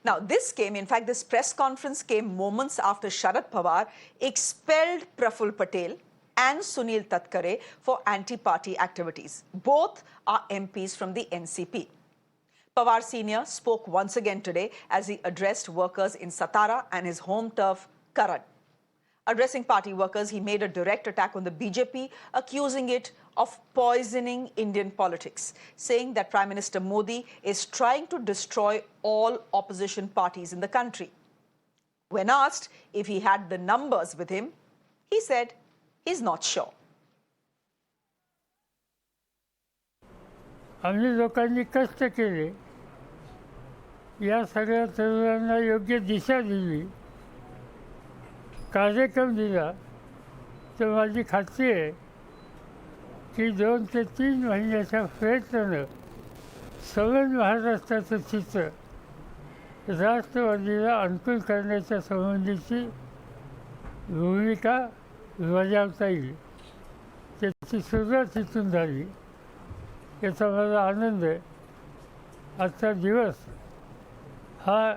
Now, this press conference came moments after Sharad Pawar expelled Praful Patel and Sunil Tatkare for anti-party activities. Both are MPs from the NCP. Pawar Sr. spoke once again today as he addressed workers in Satara and his home turf, Karad. Addressing party workers, he made a direct attack on the BJP, accusing it of poisoning Indian politics, saying that Prime Minister Modi is trying to destroy all opposition parties in the country. When asked if he had the numbers with him, he said he's not sure. आम्ही लोकांनी कष्ट केले, या सगळ्या तरुणांना योग्य दिशा दिली, कार्यक्रम दिला, तर माझी खात्री आहे की 2 ते 3 महिन्याच्या प्रयत्नानं सगळं महाराष्ट्राचं चित्र राष्ट्रवादीला अनुकूल करण्याच्या संबंधीची भूमिका बजावता येईल. त्याची सुरुवात इथून झाली. याचा मला आनंद आहे. आजचा दिवस हा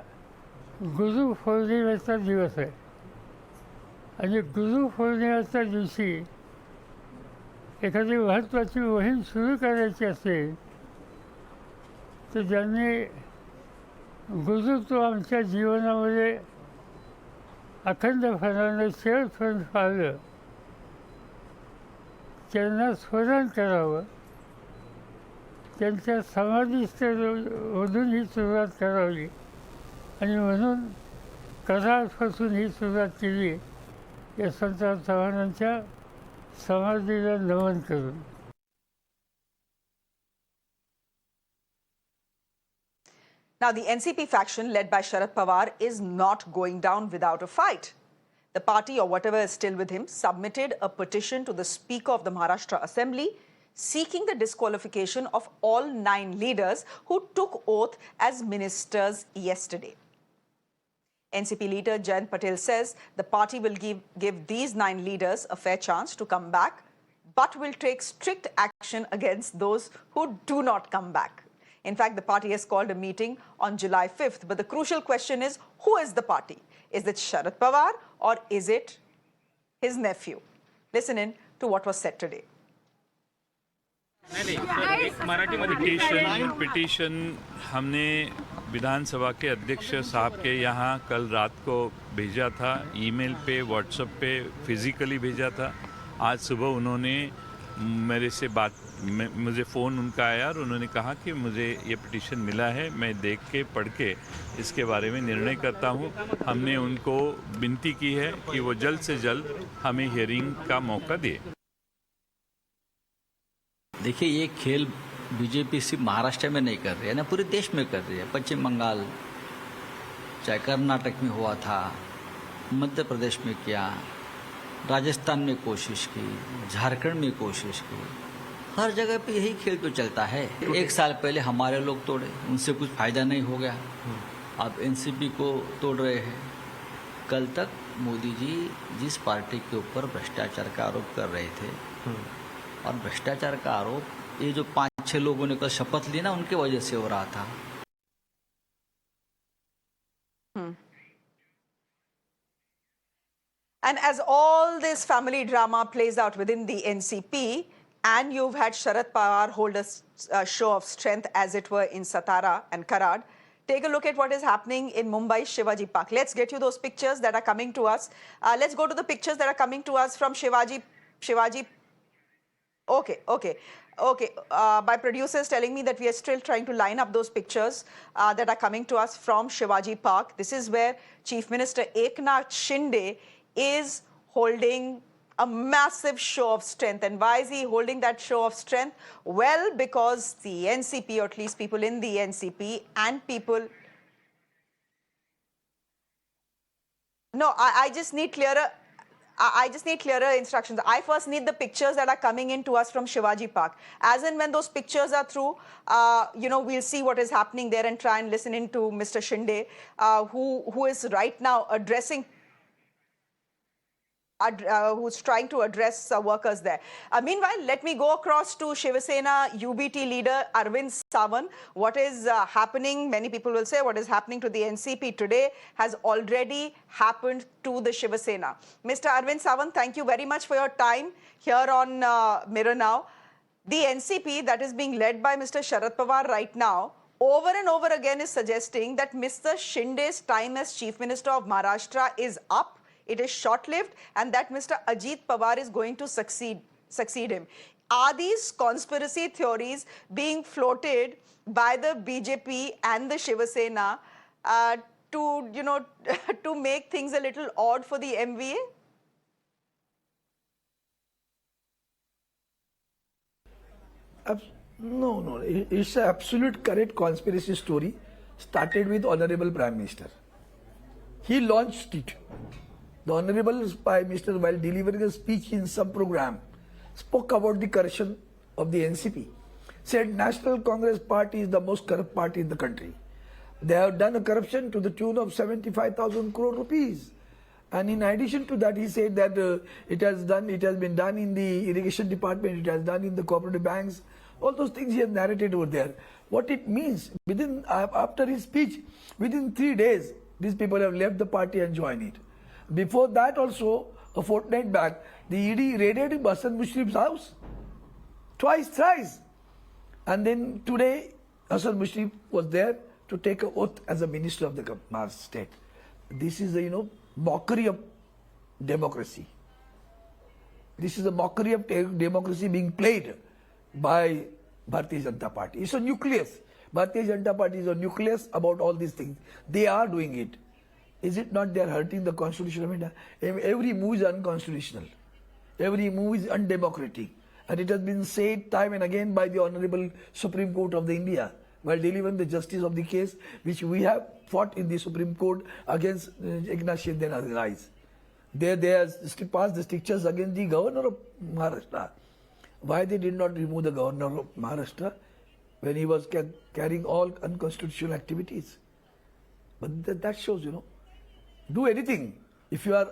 गुरु पौर्णिमेचा दिवस आहे आणि गुरु पौर्णिमेच्या दिवशी एखादी महत्त्वाची मोहीम सुरू करायची असेल तर ज्यांनी गुरुत्व आमच्या जीवनामध्ये अखंडपणाने शेवटपर्यंत पाळलं त्यांना स्मरण करावं, त्यांच्या समाधीस्थळामधून ही सुरुवात करावी आणि म्हणून कराडपासून ही सुरुवात केली. यशवंतराव चव्हाणांच्या समाधीला नमन करून. Now, the NCP faction led by Sharad Pawar is not going down without a fight. The party, or whatever is still with him, submitted a petition to the Speaker of the Maharashtra Assembly seeking the disqualification of all 9 leaders who took oath as ministers yesterday. NCP leader Jayant Patel says the party will give these 9 leaders a fair chance to come back, but will take strict action against those who do not come back. In fact, the party has called a meeting on July 5th. But the crucial question is, who is the party? Is it Sharad Pawar or is it his nephew? Listen in to what was said today. Petition हमने विधानसभा के अध्यक्ष साहब के यहाँ कल रात को भेजा था, ईमेल पे, व्हाट्सएप पे, फिजिकली भेजा था. आज सुबह उन्होंने मेरे से मुझे फ़ोन उनका आया और उन्होंने कहा कि मुझे ये पिटीशन मिला है, मैं देख के पढ़ के इसके बारे में निर्णय करता हूँ. हमने उनको विनती की है कि वो जल्द से जल्द हमें हियरिंग का मौका दें. देखिए, ये खेल बीजेपी सिर्फ महाराष्ट्र में नहीं कर रही है ना, पूरे देश में कर रही है. पश्चिम बंगाल, चाहे कर्नाटक में हुआ था, मध्य प्रदेश में किया, राजस्थान में कोशिश की, झारखंड में कोशिश की, हर जगह पे यही खेल तो चलता है. 1 साल पहले हमारे लोग तोड़े, उनसे कुछ फायदा नहीं हो गया. अब एनसीपी को तोड़ रहे हैं. कल तक मोदी जी जिस पार्टी के ऊपर भ्रष्टाचार का आरोप कर रहे थे, और भ्रष्टाचार का आरोप ये जो 5-6 लोगों ने कल शपथ ली ना, उनके वजह से हो रहा था. And as all this family drama plays out within the NCP, and you've had Sharad Pawar hold a show of strength, as it were, in Satara and Karad, take a look at what is happening in Mumbai's Shivaji Park. Let's get you those pictures that are coming to us. Let's go to the pictures that are coming to us from Shivaji. Okay. My producer is telling me that we are still trying to line up those pictures that are coming to us from Shivaji Park. This is where Chief Minister Eknath Shinde is holding a massive show of strength. And why is he holding that show of strength? Well, because the NCP, or at least people in the NCP and people... No, I just need clearer... I just need clearer instructions. I first need the pictures that are coming in to us from Shivaji Park. As and when those pictures are through, we'll see what is happening there and try and listen in to Mr. Shinde, who is right now addressing... who's trying to address workers there. Meanwhile, let me go across to Shiv Sena UBT leader Arvind Sawant. What is happening, many people will say, what is happening to the NCP today has already happened to the Shiv Sena. Mr. Arvind Sawant, thank you very much for your time here on Mirror Now. The NCP that is being led by Mr. Sharad Pawar right now, over and over again is suggesting that Mr. Shinde's time as Chief Minister of Maharashtra is up, it is short-lived, and that Mr. Ajit Pawar is going to succeed him. Are these conspiracy theories being floated by the BJP and the Shiv Sena to, you know, to make things a little odd for the MVA? No. It's an absolute correct conspiracy story. Started with Honorable Prime Minister. He launched it. The Honorable Prime Minister, while delivering a speech in some program, spoke about the corruption of the NCP. Said National Congress Party is the most corrupt party in the country. They have done a corruption to the tune of 75,000 crore rupees. And in addition to that, he said that it has been done in the irrigation department, it has done in the cooperative banks. All those things he has narrated over there. What it means, after his speech, within 3 days, these people have left the party and joined it. Before that also, a fortnight back, the ED raided Hassan Mushrif's house. Twice, thrice. And then today, Hassan Mushrif was there to take an oath as a minister of the Maharashtra state. This is a, mockery of democracy. This is a mockery of democracy being played by Bharatiya Janata Party. It's a nucleus. Bharatiya Janata Party is a nucleus about all these things. They are doing it. Is it not they are hurting the Constitution of India? Every move is unconstitutional. Every move is undemocratic. And it has been said time and again by the Honorable Supreme Court of the India while delivering the justice of the case which we have fought in the Supreme Court against Eknath Shinde and other guys. They have passed the strictures against the governor of Maharashtra. Why they did not remove the governor of Maharashtra when he was carrying all unconstitutional activities? But that shows, do anything. If you are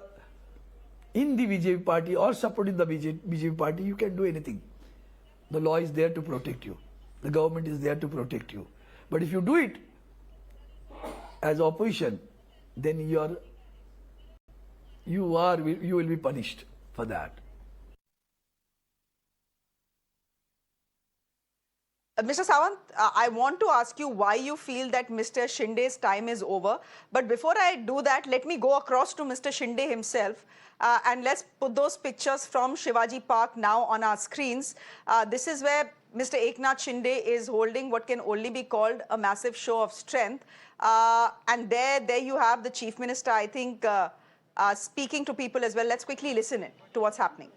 in the BJP party or supporting the BJP party, you can do anything. The law is there to protect you. The government is there to protect you. But if you do it as opposition, then you will be punished for that. Mr. Sawant, I want to ask you why you feel that Mr. Shinde's time is over. But before I do that, let me go across to Mr. Shinde himself. And let's put those pictures from Shivaji Park now on our screens. This is where Mr. Eknath Shinde is holding what can only be called a massive show of strength. And there you have the Chief Minister, I think, speaking to people as well. Let's quickly listen in to what's happening.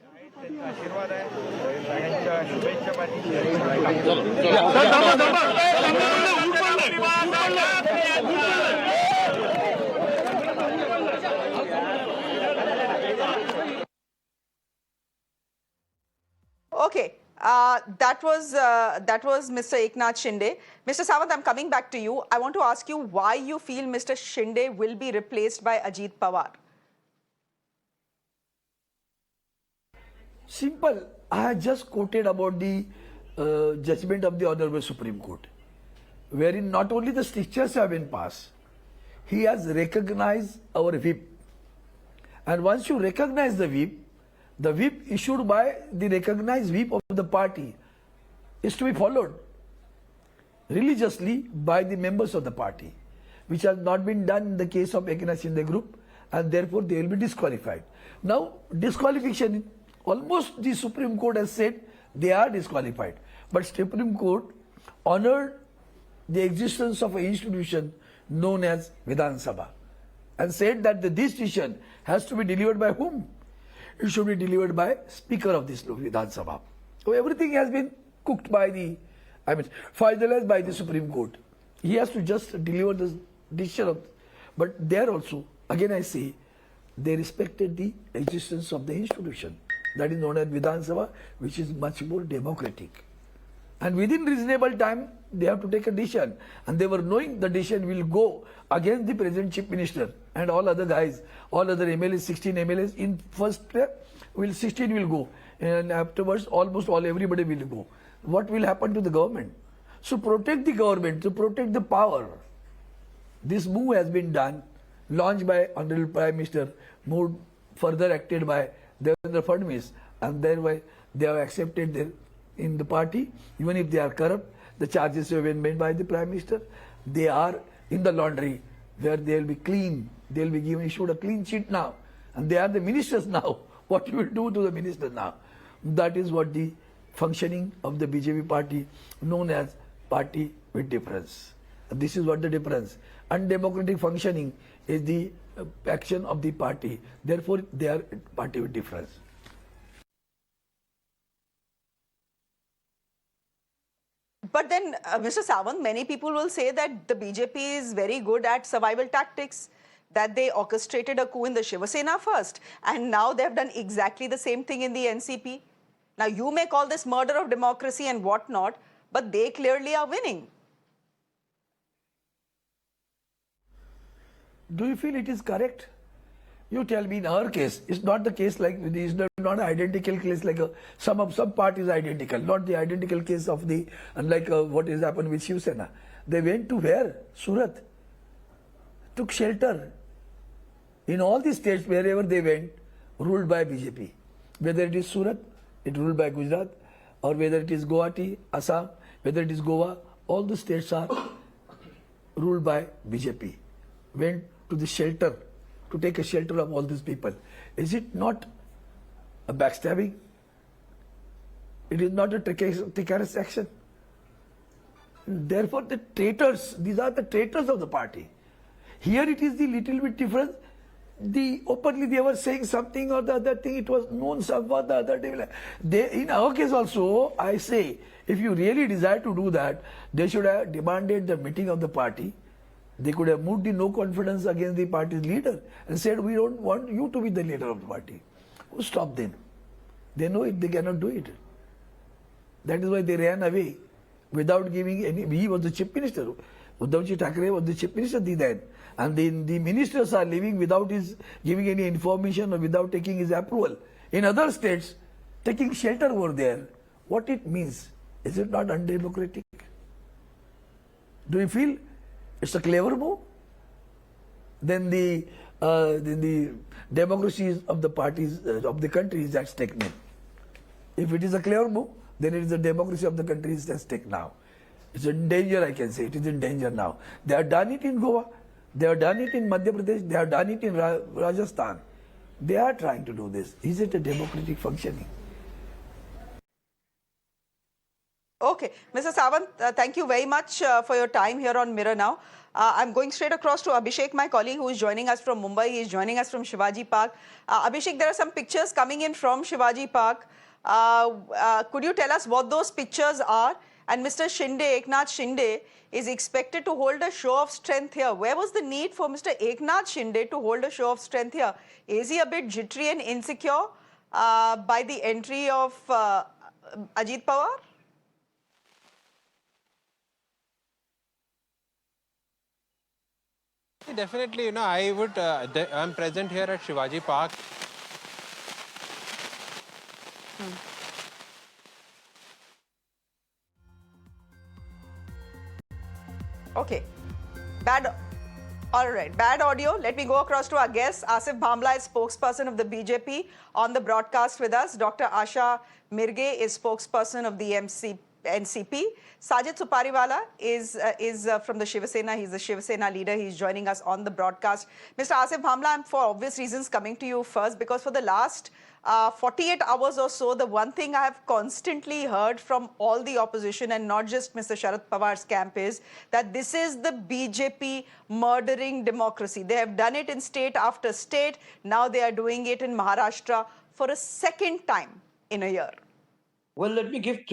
Okay, that was Mr. Eknath Shinde. Mr. Sawant, I'm coming back to you. I want to ask you why you feel Mr. Shinde will be replaced by Ajit Pawar. Simple. I have just quoted about the judgment of the Honorable Supreme Court, wherein not only the strictures have been passed, he has recognized our whip. And once you recognize the whip issued by the recognized whip of the party is to be followed religiously by the members of the party, which has not been done in the case of Eknath Shinde group, and therefore they will be disqualified. Now, disqualification, almost the Supreme Court has said they are disqualified. But Supreme Court honored the existence of an institution known as Vidhan Sabha and said that this decision has to be delivered by whom? It should be delivered by Speaker of this Vidhan Sabha. So everything has been cooked by finalized by the Supreme Court. He has to just deliver the decision but there also, again I say, they respected the existence of the institution that is known as Vidhan Sabha, which is much more democratic. And within reasonable time, they have to take a decision. And they were knowing the decision will go against the present chief minister and all other guys, all other MLAs, 16 MLAs. In first step, 16 will go. And afterwards, almost everybody will go. What will happen to the government? So protect the government, to protect the power. This move has been done, launched by Honorable Prime Minister, moved further acted by Devendra Fadnavis, and thereby they have accepted in the party, even if they are corrupt, the charges have been made by the Prime Minister. They are in the laundry where they will be clean. They will be given issued a clean sheet now. And they are the ministers now. What you will do to the ministers now? That is what the functioning of the BJP party, known as party with difference. This is what the difference. Undemocratic functioning is the action of the party. Therefore, they are party with difference. But then, Mr. Sawant, many people will say that the BJP is very good at survival tactics, that they orchestrated a coup in the Shiv Sena first, and now they've done exactly the same thing in the NCP. Now, you may call this murder of democracy and whatnot, but they clearly are winning. Do you feel it is correct? You tell me. In our case, it's not the case like it's not an identical case like some part is identical, not the identical case of the unlike what has happened with Shiv Sena. They went to where? Surat. Took shelter. In all the states wherever they went, ruled by BJP. Whether it is Surat, it ruled by Gujarat, or whether it is Guwahati, Assam, whether it is Goa, all the states are ruled by BJP. Went to the shelter, to take a shelter of all these people. Is it not a backstabbing? It is not a treacherous action. Therefore, the traitors, these are the traitors of the party. Here it is the little bit different. Openly they were saying something or the other thing, it was known somewhat the other day. In our case also, I say, if you really desire to do that, they should have demanded the meeting of the party. They could have moved the no confidence against the party's leader and said, we don't want you to be the leader of the party. Who stopped them? They know it, they cannot do it. That is why they ran away without giving any. He was the chief minister. Uddhavji Thackeray was the chief minister then. And then the ministers are leaving without his giving any information or without taking his approval. In other states, taking shelter over there, what it means? Is it not undemocratic? Do you feel it's a clever move? Then the democracy of the parties of the country is at stake now. If it is a clever move, then it is the democracy of the country is at stake now. It's in danger, I can say. It is in danger now. They have done it in Goa. They have done it in Madhya Pradesh. They have done it in Rajasthan. They are trying to do this. Is it a democratic functioning? Okay. Mr. Sawant, thank you very much for your time here on Mirror Now. I'm going straight across to Abhishek, my colleague, who is joining us from Mumbai. He is joining us from Shivaji Park. Abhishek, there are some pictures coming in from Shivaji Park. Could you tell us what those pictures are? And Mr. Shinde, Eknath Shinde, is expected to hold a show of strength here. Where was the need for Mr. Eknath Shinde to hold a show of strength here? Is he a bit jittery and insecure by the entry of Ajit Pawar? Definitely, I'm present here at Shivaji Park. Okay. All right, bad audio. Let me go across to our guest. Asif Bhamla is spokesperson of the BJP on the broadcast with us. Dr. Asha Mirge is spokesperson of the NCP. Sajid Supariwala is from the Shiv Sena. He's the Shiv Sena leader. He's joining us on the broadcast. Mr. Asif Bhamla, I'm for obvious reasons coming to you first, because for the last 48 hours or so, the one thing I have constantly heard from all the opposition, and not just Mr. Sharad Pawar's camp, is that this is the BJP murdering democracy. They have done it in state after state. Now they are doing it in Maharashtra for a second time in a year. Well, let me give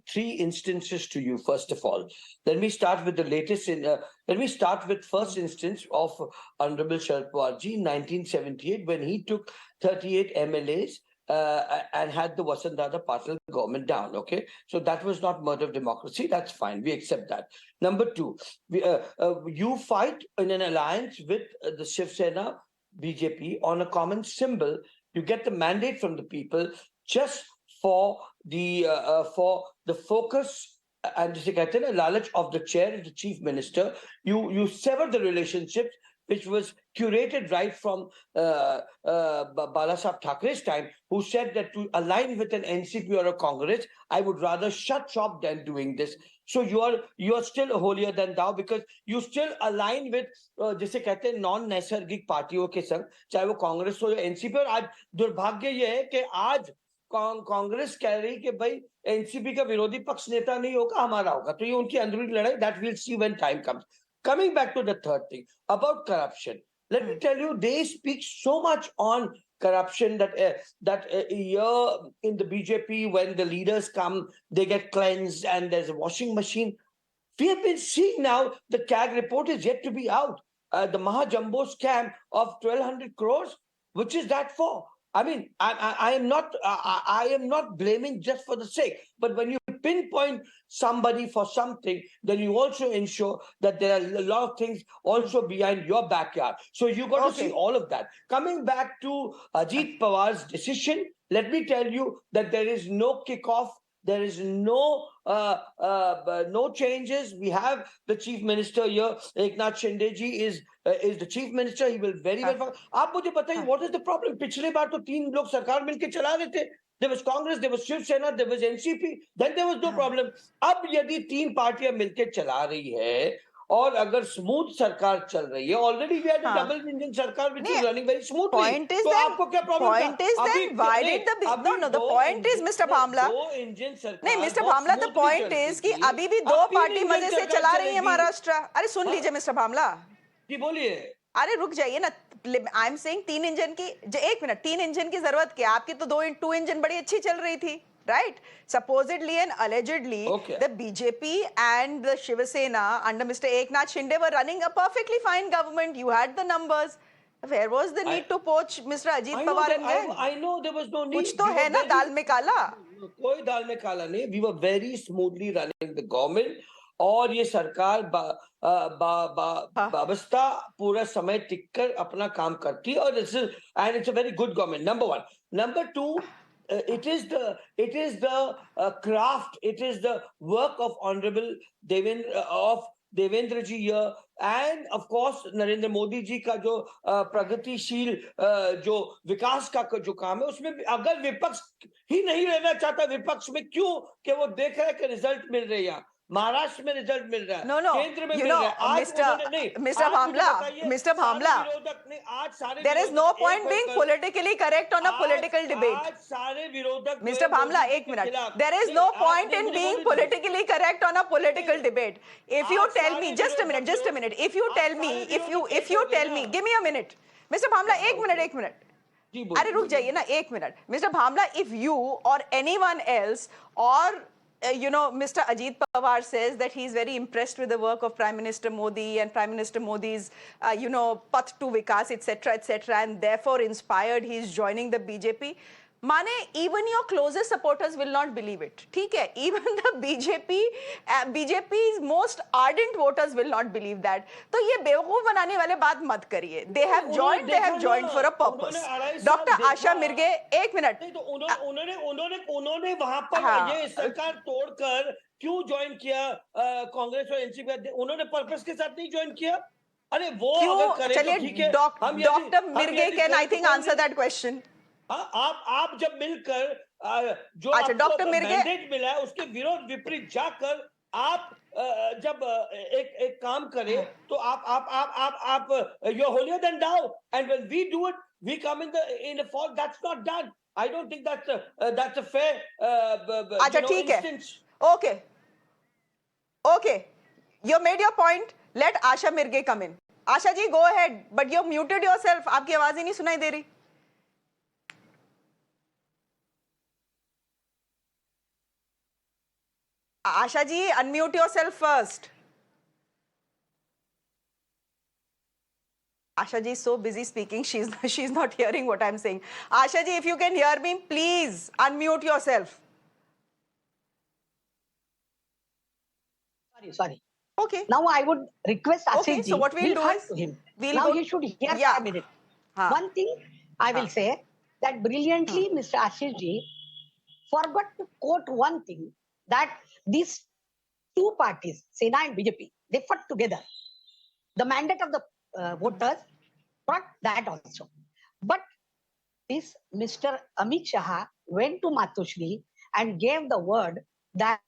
three instances to you. First of all, let me start with the latest. Let me start with first instance of Honorable Sharad Pawar Ji in 1978, when he took 38 MLAs and had the Vasantdada Patil government down. Okay, so that was not murder of democracy. That's fine. We accept that. Number two, you fight in an alliance with the Shiv Sena, BJP on a common symbol. You get the mandate from the people just for the focus and जिसे कहते हैं ना लालच of the chair of the chief minister. You sever the relationships which was curated right from Balasaheb Thackeray's time, who said that to align with an NCP or a Congress, I would rather shut shop than doing this. So you are still holier than thou because you still align with जिसे कहते हैं non नैसर्गिक पार्टियों के संग, चाहे वो कांग्रेस हो या एनसीपी. और आज दुर्भाग्य ये है कि आज कांग्रेस कह रही कि भाई एनसीपी का विरोधी पक्ष नेता नहीं होगा, हमारा होगा. तो ये उनकी अंदरूनी लड़ाई. That will see when time comes. Coming back to the third thing about corruption, let me tell you, they speak so much on corruption that here in the BJP, when the leaders come, they get cleansed and there's a washing machine. We have been seeing now the CAG report is yet to be out. The Mahajumbo scam of 1,200 crores, which is that for? I mean, I am not blaming just for the sake, but when you pinpoint somebody for something, then you also ensure that there are a lot of things also behind your backyard. So you got to see all of that. Coming back to Ajit Pawar's decision, let me tell you that there is no kickoff. There is no changes. We have the chief minister here. Eknath Shinde ji is the chief minister. He will very well. आप मुझे बताइए, what is the problem? पिछले बार तो तीन लोग सरकार मिलके चला रहे थे. There was Congress, there was Shiv Sena, there was NCP. Then there was no problem. अब यदि तीन पार्टियां मिलके चला रही है और अगर स्मूथ सरकार चल रही है, already we had a double engine सरकार which is running very smoothly. Point is तो आपको क्या प्रॉब्लम था? Point is then why did the point is Mr. Bhamla. दो इंजन सरकार. नहीं Mr. Bhamla, the point is कि अभी भी दो पार्टी मजे से चला रही है महाराष्ट्र. अरे सुन लीजिए Mr. Bhamla. जी बोलिए. अरे रुक जाइए ना. आई एम सेइंग तीन इंजन की, एक मिनट, तीन इंजन की जरूरत क्या? आपकी तो टू इंजन बड़ी अच्छी चल रही थी. Right? Supposedly and allegedly, the BJP and the Shiv Sena under Mr. Eknath Shinde were running a perfectly fine government. You had the numbers. Where was the need to poach Mr. Ajit Pawar and gang? I know there was no need. कुछ तो है ना दाल में काला. कोई दाल में काला नहीं. We were very smoothly running the government. और ये सरकार वाबस्ता पूरा समय टिककर अपना काम करती है. और it's a very good government. Number one. Number two. It is the craft, it is the work of Honorable Devendra Ji here, and of course Narendra Modi ji का जो प्रगतिशील जो विकास का जो काम है, उसमें अगर विपक्ष ही नहीं रहना चाहता, विपक्ष में क्यों कि वो देख रहा है कि रिजल्ट मिल रही है. महाराष्ट्र में रिजल्ट मिल रहा है, केंद्र में मिल रहा है. Mr. Bhamla, there is no point being politically correct on a political debate. Mr. Bhamla, एक minute. There is no point in being politically correct on a political debate. If you tell me, just a minute. If you tell me, give me a minute. Mr. Bhamla, एक minute. अरे रुक जाइए ना एक minute. Mr. Bhamla, if you or anyone else or Mr. Ajit Pawar says that he's very impressed with the work of Prime Minister Modi and Prime Minister Modi's, path to vikas, etc., and therefore inspired, he's joining the BJP. माने even your closest supporters will not believe it. ठीक है, even the BJP's most ardent voters will not believe that. तो ये बेवकूफ बनाने वाले बात मत करिए. They have joined for a purpose. Dr. Asha Mirge, एक मिनट. उन्होंने वहां पर ये सरकार तोड़कर क्यों ज्वाइन किया कांग्रेस और एनसीपी? उन्होंने पर्पस के साथ नहीं ज्वाइन किया. अरे वो अगर करें तो ठीक है. Dr. Mirge can I think answer that question. आप जब मिलकर जो आपको मैंडेट मिला है उसके विरोध विपरीत जाकर आप जब एक काम करें तो आप you're holier than thou, and when we do it we come in the fall. That's not done. I don't think that's a fair अच्छा ठीक है. Okay, you made your point. Let Asha Mirge come in. Asha ji, go ahead, but you muted yourself. आपकी आवाज ही नहीं सुनाई दे रही. Asha ji, unmute yourself first. Asha ji is so busy speaking, she's not hearing what I'm saying. Asha ji, if you can hear me, please unmute yourself. Sorry. Okay. Now I would request Asif Okay, ji, so what we'll do heard is to him. we'll Now go. he should hear Yeah. for a minute. Haan. One thing I will say that brilliantly Mr. Asif ji forgot to quote one thing, that these two parties, Sena and BJP, they fought together. The mandate of the voters brought that also. But this Mr. Amit Shah went to Matushri and gave the word that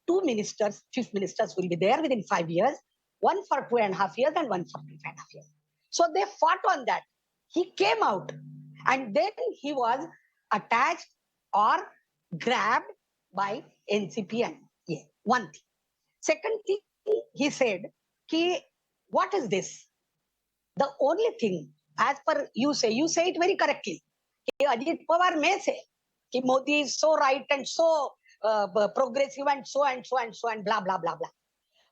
two ministers, chief ministers will be there within 5 years, one for 2.5 years and one for 3.5 years. So they fought on that. He came out and then he was attached or grabbed by NCP and one thing. Second thing, he said, ki, what is this? The only thing, as per you say it very correctly. Ajit Pawar may say that Modi is so right and so progressive and so and so and so and blah blah blah blah.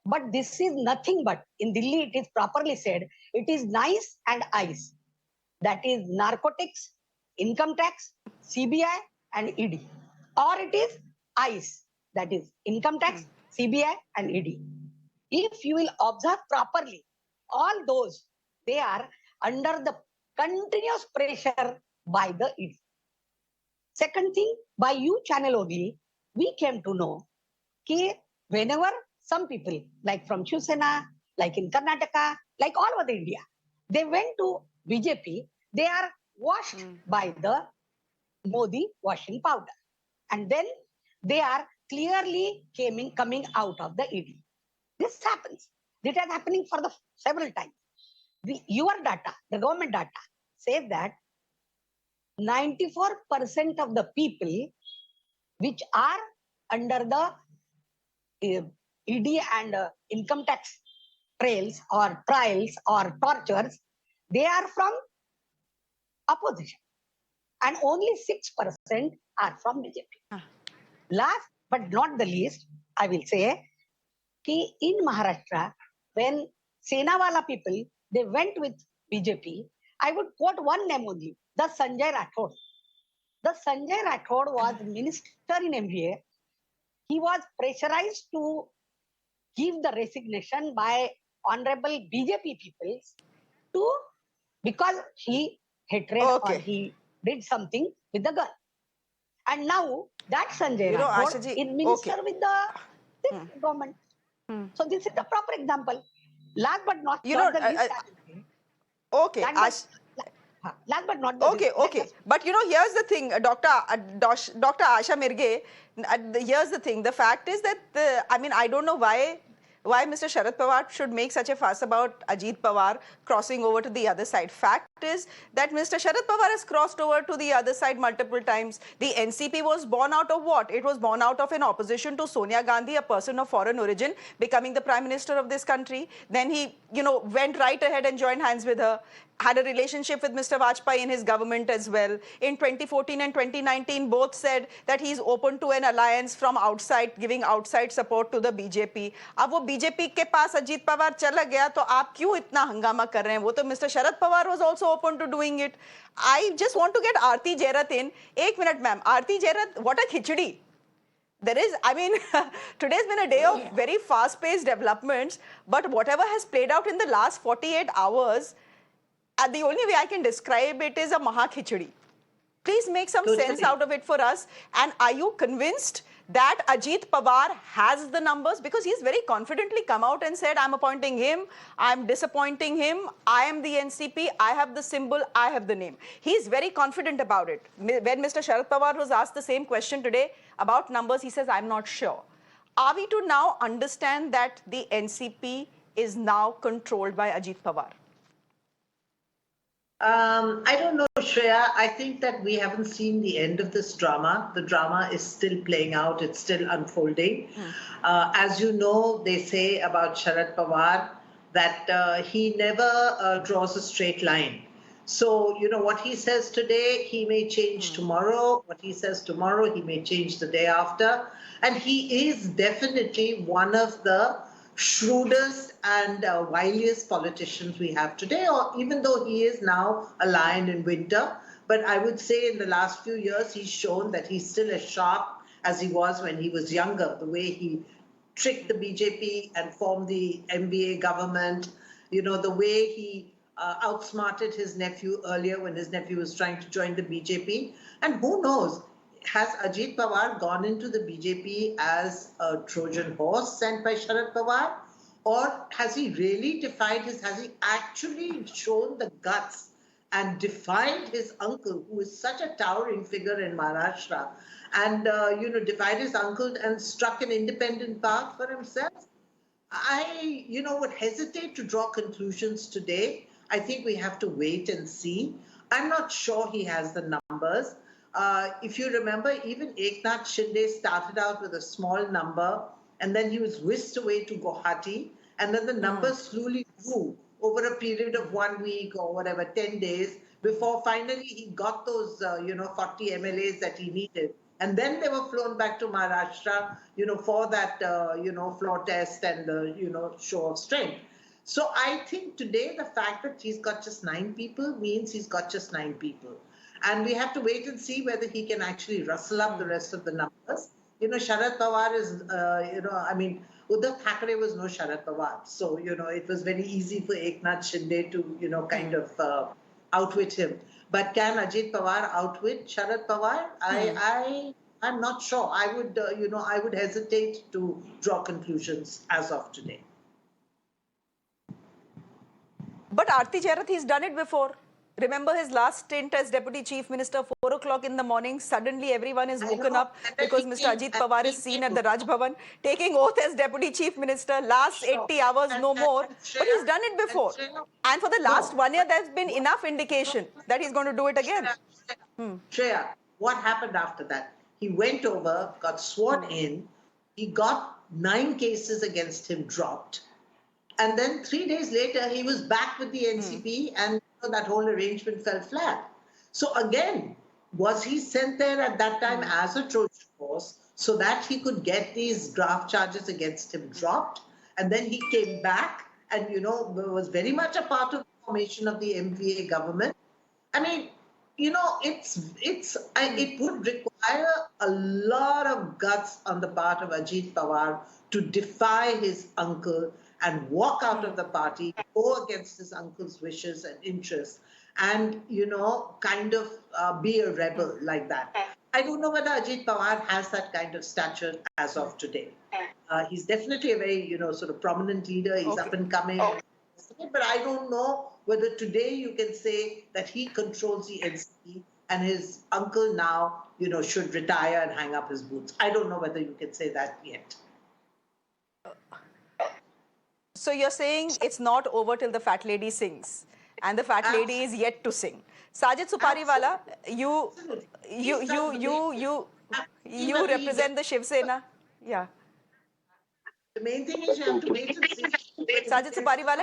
But this is nothing but, in Delhi it is properly said, it is nice and ice. That is narcotics, income tax, CBI and ED. Or it is ICE, that is income tax, CBI and ED. If you will observe properly, all those, they are under the continuous pressure by the ED. Second thing, by you channel only, we came to know that whenever some people, like from Shiv Sena, like in Karnataka, like all over India, they went to BJP, they are washed by the Modi washing powder. And then they are clearly coming out of the ED. This happens. This is happening for the several times. Your data, the government data, says that 94% of the people which are under the ED and income tax trials or tortures, they are from opposition. And only 6% are from BJP. Last but not the least, I will say, कि in Maharashtra, when Senawala people, they went with BJP, I would quote one name only, the Sanjay Rathod. The Sanjay Rathod was minister in MBA. He was pressurized to give the resignation by honorable BJP people because he hatred or he did something with the girl. And now that Sanjay Rathod Asha ji, is minister with the government. So this is the proper example. Last but not the least, okay. Last but not the okay, least. okay. But here's the thing, Dr. Asha Mirge, here's the thing. The fact is that, I don't know why Mr. Sharad Pawar should make such a fuss about Ajit Pawar crossing over to the other side. Fact is that Mr. Sharad Pawar has crossed over to the other side multiple times. The NCP was born out of what? It was born out of an opposition to Sonia Gandhi, a person of foreign origin, becoming the Prime Minister of this country. Then he, went right ahead and joined hands with her. Had a relationship with Mr. Vajpayee in his government as well. In 2014 and 2019, both said that he's open to an alliance from outside, giving outside support to the BJP. अब वो BJP के पास अजीत पवार चला गया तो आप क्यों इतना हंगामा कर रहे हैं? वो तो Mr. Sharad Pawar was also open to doing it. I just want to get Aarti Jairat in. 1 minute, ma'am. Aarti Jairat, what a khichdi. There is, today's been a day of very fast-paced developments, but whatever has played out in the last 48 hours, the only way I can describe it is a maha khichdi. Please make some sense out of it for us. And are you convinced that Ajit Pawar has the numbers? Because he's very confidently come out and said, I'm appointing him, I'm disappointing him, I am the NCP, I have the symbol, I have the name. He's very confident about it. When Mr. Sharad Pawar was asked the same question today about numbers, he says, I'm not sure. Are we to now understand that the NCP is now controlled by Ajit Pawar? I don't know, Shreya. I think that we haven't seen the end of this drama. The drama is still playing out. It's still unfolding. As you know, they say about Sharad Pawar that he never draws a straight line. So, what he says today, he may change tomorrow. What he says tomorrow, he may change the day after. And he is definitely one of the shrewdest and wiliest politicians we have today, or even though he is now a lion in winter. But I would say in the last few years, he's shown that he's still as sharp as he was when he was younger, the way he tricked the BJP and formed the MBA government, the way he outsmarted his nephew earlier when his nephew was trying to join the BJP. And who knows, has Ajit Pawar gone into the BJP as a Trojan horse sent by Sharad Pawar? Or has he really has he actually shown the guts and defied his uncle, who is such a towering figure in Maharashtra, and, defied his uncle and struck an independent path for himself? I, would hesitate to draw conclusions today. I think we have to wait and see. I'm not sure he has the numbers. If you remember, even Eknath Shinde started out with a small number, and then he was whisked away to Guwahati, and then the numbers slowly grew over a period of 1 week or whatever, 10 days, before finally he got those, 40 MLAs that he needed. And then they were flown back to Maharashtra, for that, floor test and the, show of strength. So I think today the fact that he's got just 9 people means he's got just 9 people. And we have to wait and see whether he can actually rustle up the rest of the numbers. Sharad Pawar is, Uddhav Thackeray was no Sharad Pawar. So, it was very easy for Eknath Shinde to, kind of outwit him. But can Ajit Pawar outwit Sharad Pawar? I'm not sure. I would hesitate to draw conclusions as of today. But Aarti Jairath, he's done it before. Remember his last stint as Deputy Chief Minister, 4 o'clock in the morning, suddenly everyone is woken up because Mr. Ajit Pawar is seen at the Raj Bhavan taking oath as Deputy Chief Minister, last 80 hours, no more. But he's done it before. And for the last 1 year, there's been enough indication that he's going to do it again. Shreya, what happened after that? He went over, got sworn in, he got 9 cases against him dropped. And then 3 days later, he was back with the NCP and that whole arrangement fell flat. So again, was he sent there at that time as a Trojan horse so that he could get these draft charges against him dropped? And then he came back and, was very much a part of the formation of the MVA government. I mean, it would require a lot of guts on the part of Ajit Pawar to defy his uncle and walk out of the party, go against his uncle's wishes and interests, and, kind of be a rebel like that. I don't know whether Ajit Pawar has that kind of stature as of today. He's definitely a very, sort of prominent leader. He's up and coming. But I don't know whether today you can say that he controls the NCP and his uncle now, should retire and hang up his boots. I don't know whether you can say that yet. So you're saying it's not over till the fat lady sings, and the fat lady is yet to sing. Sajid Supariwala, you represent the Shiv Sena. Yeah. The main thing is you have to wait and see. Sajid Supariwala,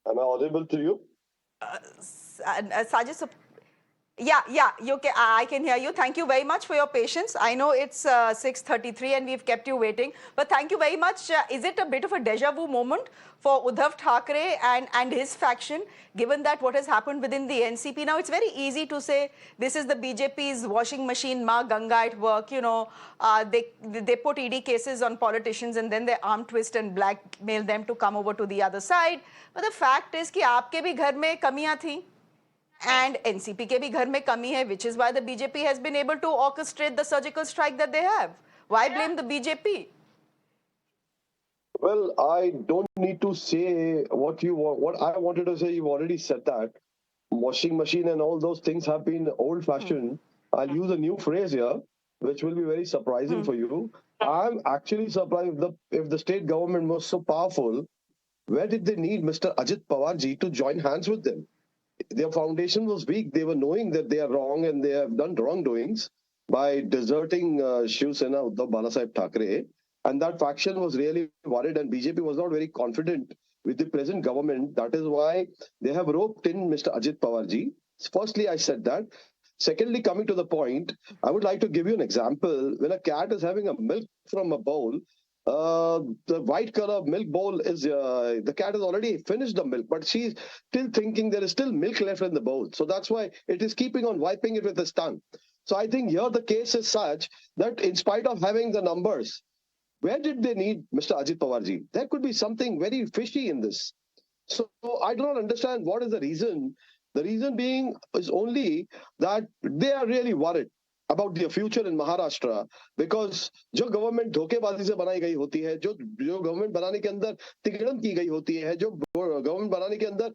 am I audible to you? Sajid Yeah, I can hear you. Thank you very much for your patience. I know it's 6:33 and we've kept you waiting, but thank you very much. Is it a bit of a deja vu moment for Uddhav Thackeray and his faction, given that what has happened within the NCP? Now, it's very easy to say this is the BJP's washing machine, Ma Ganga at work. They put ED cases on politicians and then they arm twist and blackmail them to come over to the other side. But the fact is कि आपके भी घर में कमियां थी. And NCP के भी घर में कमी है, which is why the BJP has been able to orchestrate the surgical strike that they have. Why blame the BJP? Well, I don't need to say what I wanted to say. You've already said that. Washing machine and all those things have been old-fashioned. I'll use a new phrase here, which will be very surprising for you. I'm actually surprised if the state government was so powerful, where did they need Mr. Ajit Pawar ji to join hands with them? Their foundation was weak. They were knowing that they are wrong and they have done wrongdoings by deserting Shiv Sena, Uddhav Balasaheb Thackeray. And that faction was really worried, and BJP was not very confident with the present government. That is why they have roped in Mr. Ajit Pawar ji. Firstly, I said that. Secondly, coming to the point, I would like to give you an example. When a cat is having a milk from a bowl, the white color milk bowl is the cat has already finished the milk, but she's still thinking there is still milk left in the bowl. So that's why it is keeping on wiping it with its tongue. So I think here the case is such that in spite of having the numbers, where did they need Mr. Ajit Pawar ji? There could be something very fishy in this. So I do not understand what is the reason. The reason being is only that they are really worried about their future in Maharashtra, because जो government धोखेबाजी से बनाई गई होती है, जो government बनाने के अंदर तिकड़म की गई होती है, जो गवर्नमेंट बनाने के अंदर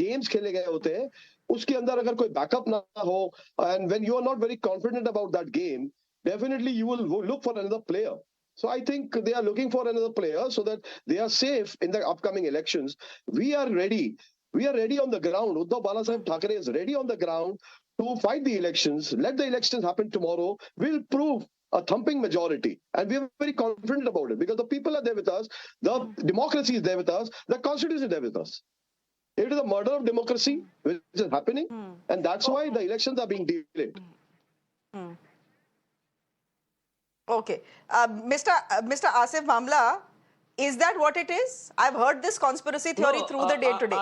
गेम्स खेले गए होते हैं, उसके अंदर अगर कोई बैकअप ना हो, and when you are not very confident about that game, definitely you will look for another player. So I think they are looking for another player so that they are safe in the upcoming elections. We are ready. We are ready on the ground. Uddhav Balasaheb Thackeray is ready on the ground to fight the elections. Let the elections happen tomorrow. We'll prove a thumping majority. And we are very confident about it because the people are there with us. The democracy is there with us. The constitution is there with us. It is a murder of democracy which is happening. And that's why the elections are being delayed. Okay. Mr. Asif Bhamla, is that what it is? I've heard this conspiracy theory through the day today.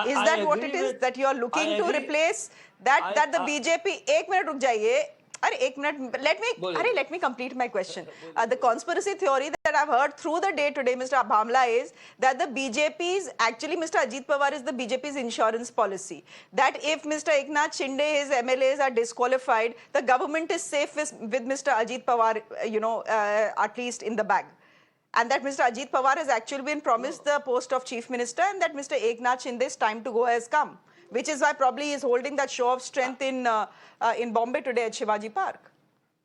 Is that what it is? That you are looking to replace that the BJP... एक minute रुक जाइए. अरे एक minute, let me complete my question. The conspiracy theory that I've heard through the day today, Mr. Bhamla, is that the BJP's, actually Mr. Ajit Pawar is the BJP's insurance policy. That if Mr. Eknath Shinde, his MLAs are disqualified, the government is safe with Mr. Ajit Pawar, at least in the bag. And that Mr. Ajit Pawar has actually been promised the post of Chief Minister, and that Mr. Eknath Shinde's time to go has come, which is why probably he is holding that show of strength in Bombay today at Shivaji Park.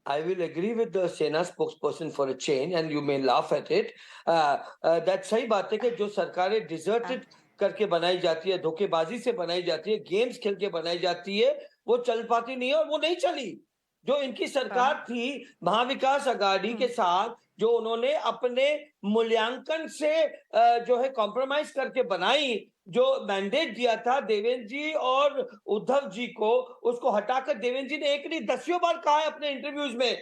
I will agree with the Sena spokesperson for a change, and you may laugh at it. That सही बात है कि जो सरकारें deserted करके बनाई जाती है, धोखेबाजी से बनाई जाती है, गेम्स खेल के बनाई जाती है, वो चल पाती नहीं है और वो नहीं चली. जो इनकी सरकार थी महाविकास अघाड़ी के साथ, जो उन्होंने अपने मूल्यांकन से जो है कॉम्प्रोमाइज करके बनाई, जो मैंडेट दिया था देवेंद्र जी और उद्धव जी को, उसको हटाकर देवेंद्र जी ने एक नहीं 10 बार कहा है अपने इंटरव्यूज में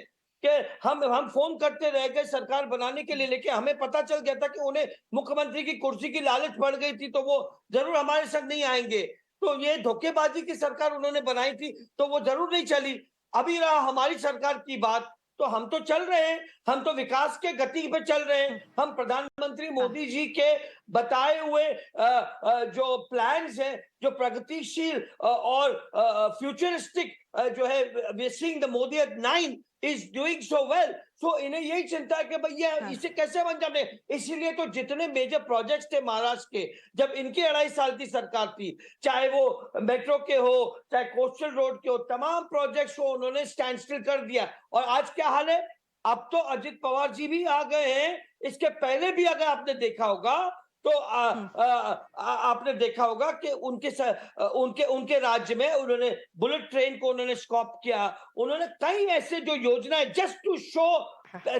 कि हम फोन करते रह गए सरकार बनाने के लिए, लेकिन हमें पता चल गया था कि उन्हें मुख्यमंत्री की कुर्सी की लालच बढ़ गई थी, तो वो जरूर हमारे साथ नहीं आएंगे. तो ये धोखेबाजी की सरकार उन्होंने बनाई थी, तो वो जरूर नहीं चली. अभी रहा हमारी सरकार की बात, तो हम तो चल रहे हैं, हम तो विकास के गति पे चल रहे हैं. हम प्रधानमंत्री मोदी जी के बताए हुए जो प्लान्स हैं, जो प्रगतिशील और फ्यूचरिस्टिक जो है, we seeing the Modi at 9 is doing so well. So इन्हें यही चिंता है कि भैया इसे कैसे बन जाने. इसीलिए तो जितने मेजर प्रोजेक्ट्स थे महाराष्ट्र के, जब इनकी 2.5 साल की सरकार थी, चाहे वो मेट्रो के हो, चाहे कोस्टल रोड के हो, तमाम प्रोजेक्ट्स को उन्होंने स्टैंड स्टिल कर दिया. और आज क्या हाल है? अब तो अजित पवार जी भी आ गए हैं. इसके पहले भी अगर आपने देखा होगा तो आपने देखा होगा कि उनके राज्य में उन्होंने बुलेट ट्रेन को उन्होंने स्टॉप किया. उन्होंने कई ऐसे जो योजनाएं, just to show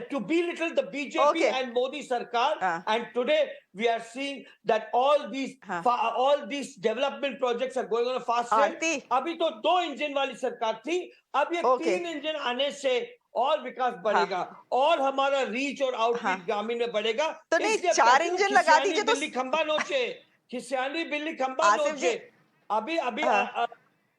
to belittle the BJP and Modi Sarkar, and today we are seeing that all these development projects are going on a fast rate. अभी तो 2 इंजन वाली सरकार थी, अब ये 3 इंजन आने से और विकास बढ़ेगा और हमारा रीच और आउटरीच ग्रामीण में बढ़ेगा. तो नहीं 4 इंजन लगा दीजिए तो बिल्ली खंबा नोचे, खिसियानी बिल्ली खंबा नोचे. अभी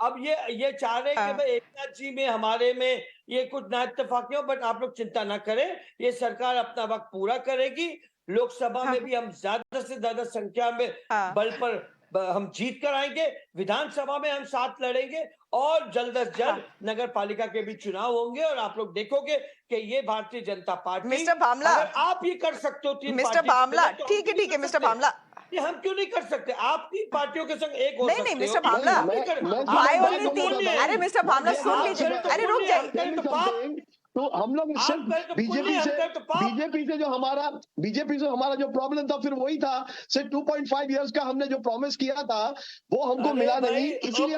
अब ये चाह रहे हैं कि भाई एकनाथ जी में हमारे में ये कुछ ना इत्तेफाकी हो, बट आप लोग चिंता ना करें, ये सरकार अपना वक्त पूरा करेगी. लोकसभा में भी हम ज्यादा से ज्यादा संख्या में बल पर हम जीत कर आएंगे, विधानसभा में हम साथ लड़ेंगे और जल्द से जल्द नगर पालिका के भी चुनाव होंगे. और आप लोग देखोगे कि ये भारतीय जनता पार्टी, मिस्टर भामला, अगर आप ये कर सकते हो 3 मिस्टर भामला, ठीक है मिस्टर भामला, ये हम क्यों नहीं कर सकते? आप 3 पार्टियों के संग एक हो सकते हो. नहीं मिस्टर भामला, अरे मिस्टर भामला सुन लीजिए, अरे रुक जाइए. तो हम लोग सिर्फ बीजेपी से जो हमारा जो प्रॉब्लम था, फिर वही था सिर्फ 2.5 इयर्स का हमने जो प्रॉमिस किया था वो हमको मिला नहीं, इसीलिए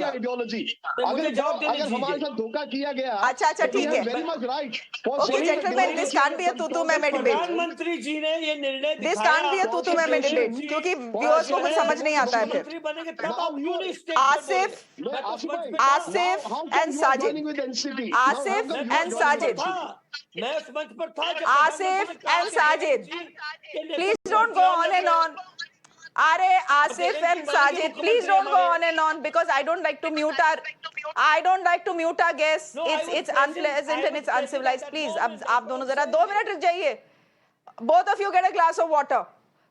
आइडियोलॉजी. अगर हमारे साथ धोखा किया गया, अच्छा ठीक है, very much right. This can't be a तू मैं डिबेट. प्रधानमंत्री जी ने ये निर्णय दिस कांट बी अ तू मैं डिबेट, क्योंकि व्यूअर्स को कुछ समझ नहीं आता है. फिर आसिफ एंड साजिद, Asif मैं and उस मंच पर Sajid. था, मैं उस मंच पर था जब Asif प्रधानमंत्री ने कहा and कि Sajid. Please don't go on and on. Are Asif and Sajid, please don't go on and on because I don't like to mute our guests. No, I was It's present. unpleasant I and was it's present at uncivilized. that Please, moment. आप That's what दोनों I'm जरा saying. 2 minute रुक जाइए. Both of you get a glass of water.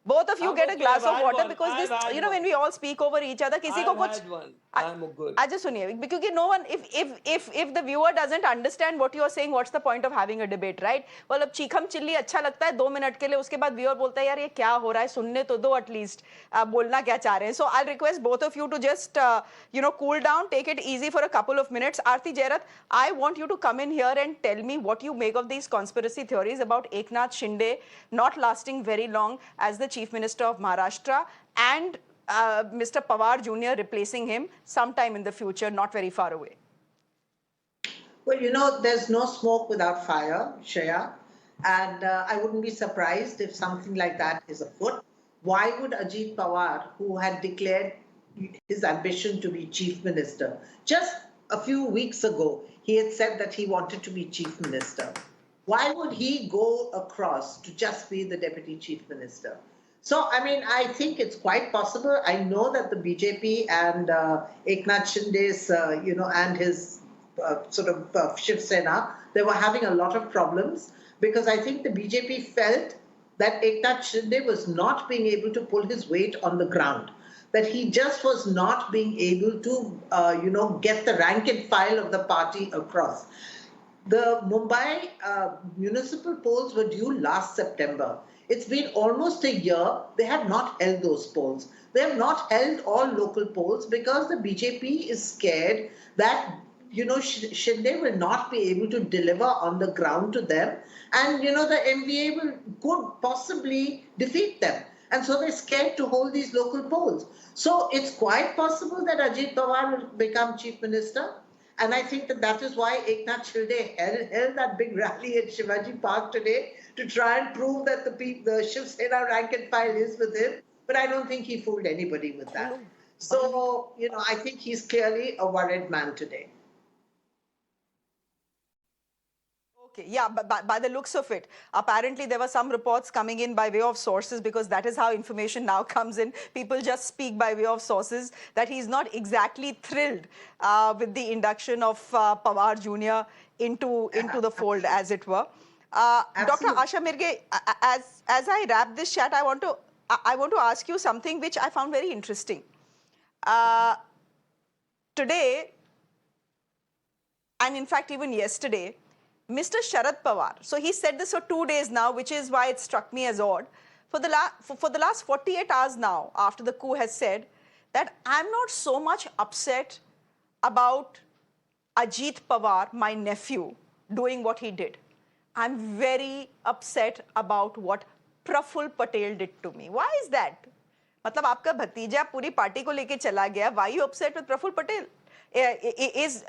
Both of you I'm get a okay, glass I've of had water one. because I've this, had you know, when one. we all speak over each other, किसी को I've कुछ had one. I'm good. आज सुनिए क्योंकि no one if the viewer doesn't understand what you are saying, what's the point of having a debate, right? Well, अब चीखम chilli अच्छा लगता है 2 मिनट के लिए, उसके बाद viewer बोलता है यार ये क्या हो रहा है, सुनने तो दो at least, बोलना क्या चाह रहे हैं. So I'll request both of you to just cool down, take it easy for a couple of minutes. Aarti Jairat, I want you to come in here and tell me what you make of these conspiracy theories about Eknath Shinde not lasting very long as the Chief Minister of Maharashtra and Mr. Pawar Jr. replacing him sometime in the future, not very far away. Well, there's no smoke without fire, Shreya. And I wouldn't be surprised if something like that is afoot. Why would Ajit Pawar, who had declared his ambition to be chief minister, just a few weeks ago, he had said that he wanted to be chief minister. Why would he go across to just be the deputy chief minister? So, I think it's quite possible. I know that the BJP and Eknath Shinde's, and his Shiv Sena, they were having a lot of problems because I think the BJP felt that Eknath Shinde was not being able to pull his weight on the ground, that he just was not being able to, get the rank and file of the party across. The Mumbai municipal polls were due last September. It's been almost a year. They have not held those polls. They have not held all local polls because the BJP is scared that Shinde will not be able to deliver on the ground to them, and the MVA could possibly defeat them. And so they're scared to hold these local polls. So it's quite possible that Ajit Pawar will become chief minister. And I think that is why Eknath Shinde held that big rally at Shivaji Park today to try and prove that the Shiv Sena rank and file is with him. But I don't think he fooled anybody with that. So, I think he's clearly a worried man today. Okay, yeah, but by the looks of it, apparently there were some reports coming in by way of sources, because that is how information now comes in. People just speak by way of sources, that he's not exactly thrilled with the induction of Pawar Jr. into the fold, as it were. Dr. Asha Mirge, as I wrap this chat, I want to ask you something which I found very interesting. Today, and in fact even yesterday, Mr. Sharad Pawar, so he said this for 2 days now, which is why it struck me as odd. For the last 48 hours now, after the coup, has said that I'm not so much upset about Ajit Pawar, my nephew, doing what he did. I'm very upset about what Praful Patel did to me. Why is that? मतलब आपका भतीजा पूरी party को लेके चला गया. Why are you upset with Praful Patel? Is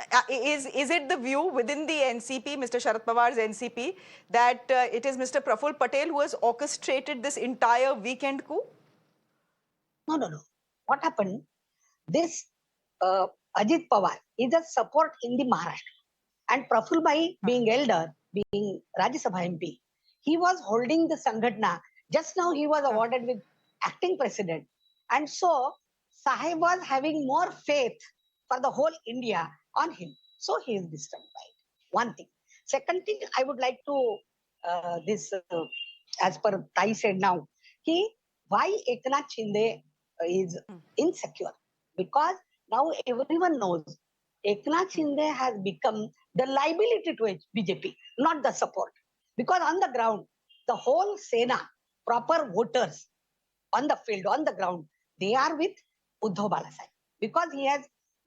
it the view within the NCP, Mr. Sharad Pawar's NCP, that it is Mr. Praful Patel who has orchestrated this entire weekend coup? No. What happened? This Ajit Pawar is a support in the Maharashtra. And Praful Bhai, being elder, being Rajya Sabha MP, he was holding the Sangatna. Just now he was awarded with acting president. And so Sahib was having more faith for the whole India on him. So he is disturbed by it. One thing. Second thing, I would like to, as per Tai said now, why Eknath Shinde is insecure? Because now everyone knows Eknath Shinde has become the liability to BJP, not the support. Because on the ground, the whole Sena, proper voters on the field, on the ground, they are with Uddhav Balasai. Because he has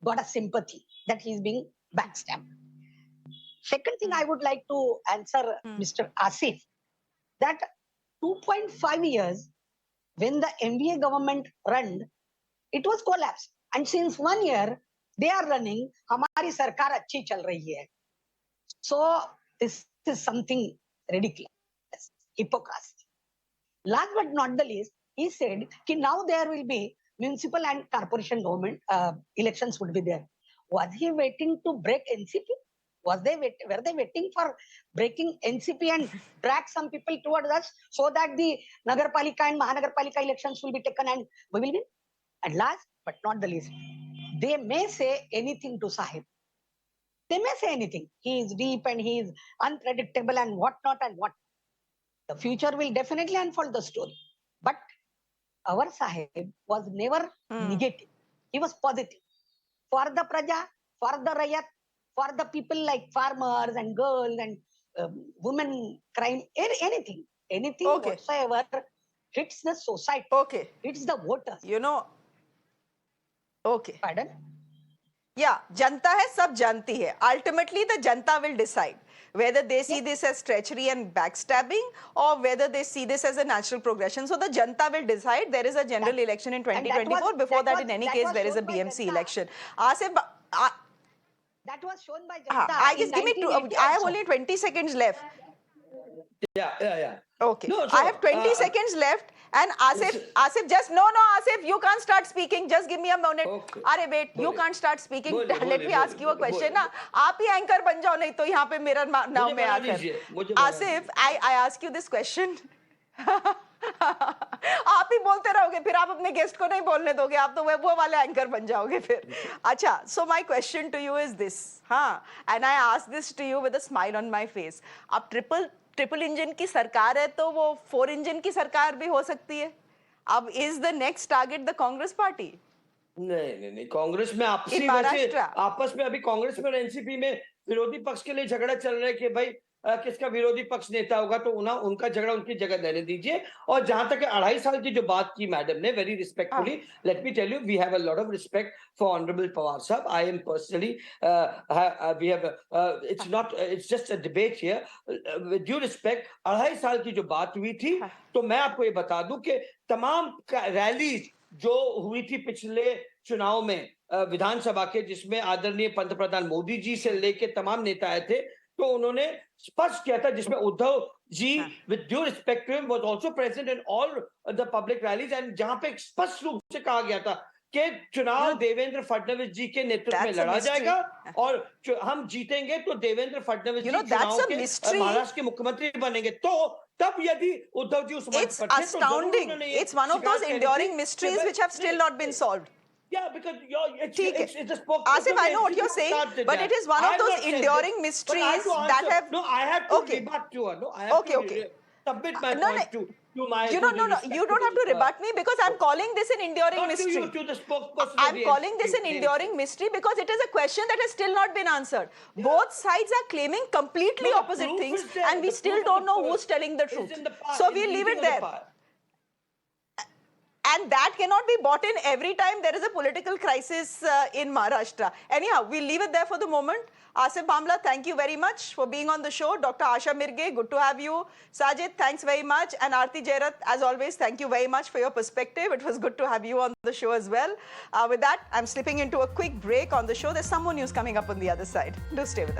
got a sympathy that he is being backstabbed. Second thing I would like to answer Mr. Asif, that 2.5 years when the MVA government ran, it was collapsed. And since 1 year, they are running, Hamari Sarkar achhi chal rahi hai. So this is something ridiculous, hypocrisy. Last but not the least, he said that now there will be municipal and corporation government elections would be there. Was he waiting to break NCP? were they waiting for breaking NCP and drag some people towards us so that the Nagarpalika and Mahanagarpalika elections will be taken and we will win? And last but not the least, they may say anything to Sahib. They may say anything. He is deep and he is unpredictable and whatnot and what. The future will definitely unfold the story. But our Sahib was never negative. He was positive. For the praja, for the rayat, for the people like farmers and girls and women crime, anything whatsoever hits the society, hits the voters. You know, Pardon? Yeah, janta hai, sab janti hai. Ultimately, the janta will decide whether they see this as treachery and backstabbing or whether they see this as a natural progression. So the janta will decide. There is a general election in 2024. Before that, in any case, there is a BMC election. Asif, that was shown by Janta. I just give me I have only 20 seconds left. Yeah. Okay. No, so, I have 20 seconds left. And Asif, just no, Asif, you can't start speaking. Just give me a minute. Okay. Arey, wait, you can't start speaking. Let me ask you a question. बोलिए. ना, आप ही anchor बन जाओ नहीं तो यहाँ पे मेरा नाम में आकर. Asif, I ask you this question. आप ही बोलते रहोगे फिर आप अपने गेस्ट को नहीं बोलने दोगे आप तो वो वाले एंकर बन जाओगे फिर अच्छा so my question to you is this हाँ and I ask this to you with a smile on my face अब ट्रिपल इंजन की सरकार है तो वो 4 इंजन की सरकार भी हो सकती है अब is the next target the Congress party नहीं कांग्रेस में आपस में अभी कांग्रेस में और एनसीपी में विरोधी पक्ष के लिए झगड़ा चल रहा है कि भाई किसका विरोधी पक्ष नेता होगा तो उनका झगड़ा उनकी जगह देने दीजिए और जहां तक 2.5 साल की जो बात की मैडम ने very respectfully let me tell you we have a lot of respect for honourable Pawar साहब I am personally we have it's just a debate here with due respect 2.5 साल की जो बात हुई थी तो मैं आपको ये बता दूं कि तमाम रैलीज जो हुई थी पिछले चुनाव में विधानसभा के जिसमें आदरणीय पंतप्रधान मोदी जी से लेके तमाम नेता आए थे तो उन्होंने स्पष्ट किया था जिसमें Uddhav ji with due respect to him was also present in all the public rallies and जहां पे स्पष्ट रूप से कहा गया था कि चुनाव देवेंद्र फडणवीस जी के नेतृत्व में लड़ा जाएगा और हम जीतेंगे तो देवेंद्र फडणवीस जी चुनाव के महाराष्ट्र के मुख्यमंत्री बनेंगे तो तब यदि उद्धव जी उस मंच पर थे तो astounding it's one of those enduring mysteries which have still not been solved Yeah, because it's a spoke. Asif, I know what you're saying, but it is one of those enduring mysteries that have. No, I have to rebut to her. No, I have to submit my point to my. You don't have to rebut me because I'm calling this an enduring mystery. To the spokesperson. I'm calling this an enduring mystery because it is a question that has still not been answered. Yeah. Both sides are claiming completely opposite things, and we still don't know who's telling the truth. So we'll leave it there. And that cannot be bought in every time there is a political crisis in Maharashtra. Anyhow, we'll leave it there for the moment. Asif Bhamla, thank you very much for being on the show. Dr. Asha Mirge, good to have you. Sajid, thanks very much. And Aarti Jairat, as always, thank you very much for your perspective. It was good to have you on the show as well. With that, I'm slipping into a quick break on the show. There's some more news coming up on the other side. Do stay with us.